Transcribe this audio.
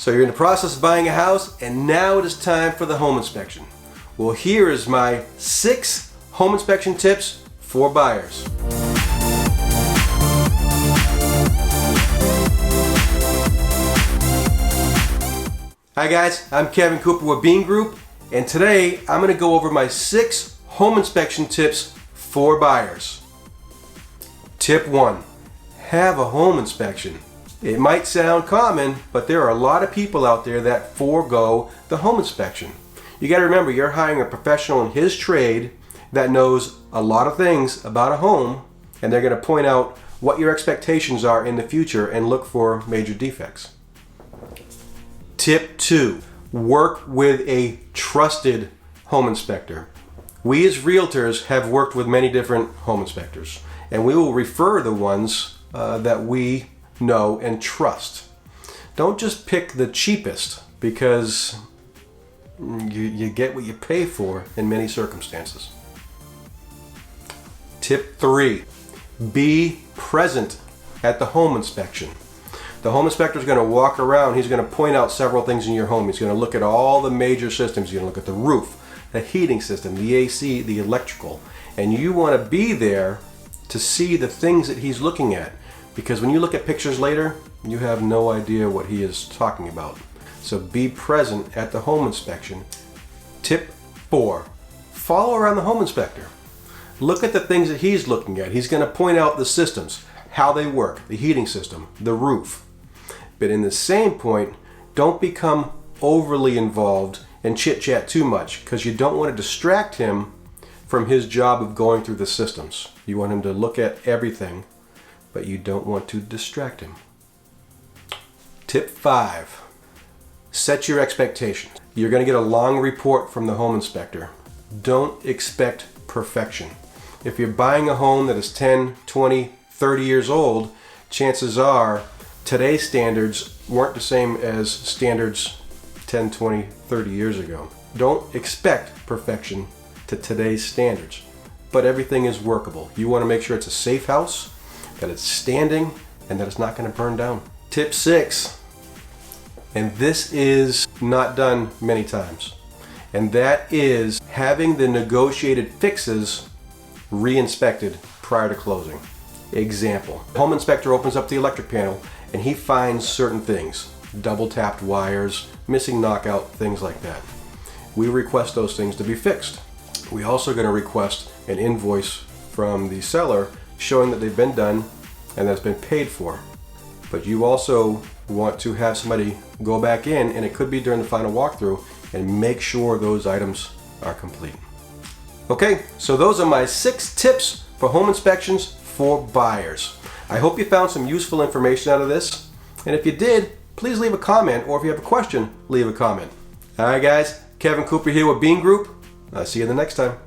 So you're in the process of buying a house, and now it is time for the home inspection. Well, here is my 6 home inspection tips for buyers. Hi guys, I'm Kevin Cooper with Bean Group, and today I'm going to go over my 6 home inspection tips for buyers. Tip 1. Have a home inspection. It might sound common, but there are a lot of people out there that forego the home inspection. You got to remember, you're hiring a professional in his trade that knows a lot of things about a home, and they're going to point out what your expectations are in the future and look for major defects. Tip 2. Work with a trusted home inspector. We as realtors have worked with many different home inspectors, and we will refer the ones that we know and trust. Don't just pick the cheapest, because you get what you pay for in many circumstances. Tip 3. Be present at the home inspection. The home inspector is going to walk around. He's going to point out several things in your home. He's going to look at all the major systems. He's going to look at the roof, the heating system, the AC, the electrical. And you want to be there to see the things that he's looking at. Because when you look at pictures later, you have no idea what he is talking about. So be present at the home inspection. Tip 4. Follow around the home inspector. Look at the things that he's looking at. He's going to point out the systems, how they work, the heating system, the roof. But in the same point, don't become overly involved and chit-chat too much, because you don't want to distract him from his job of going through the systems. You want him to look at everything, but you don't want to distract him. Tip 5. Set your expectations. You're going to get a long report from the home inspector. Don't expect perfection. If you're buying a home that is 10, 20, 30 years old, chances are today's standards weren't the same as standards 10, 20, 30 years ago. Don't expect perfection to today's standards, but everything is workable. You want to make sure it's a safe house, that it's standing, and that it's not going to burn down. Tip 6, and this is not done many times, and that is having the negotiated fixes re-inspected prior to closing. Example, the home inspector opens up the electric panel and he finds certain things, double tapped wires, missing knockout, things like that. We request those things to be fixed. We also going to request an invoice from the seller showing that they've been done and that's been paid for. But you also want to have somebody go back in, and it could be during the final walkthrough, and make sure those items are complete. Okay, so those are my 6 tips for home inspections for buyers. I hope you found some useful information out of this, and if you did, please leave a comment, or if you have a question, leave a comment. Alright guys, Kevin Cooper here with Bean Group. I'll see you the next time.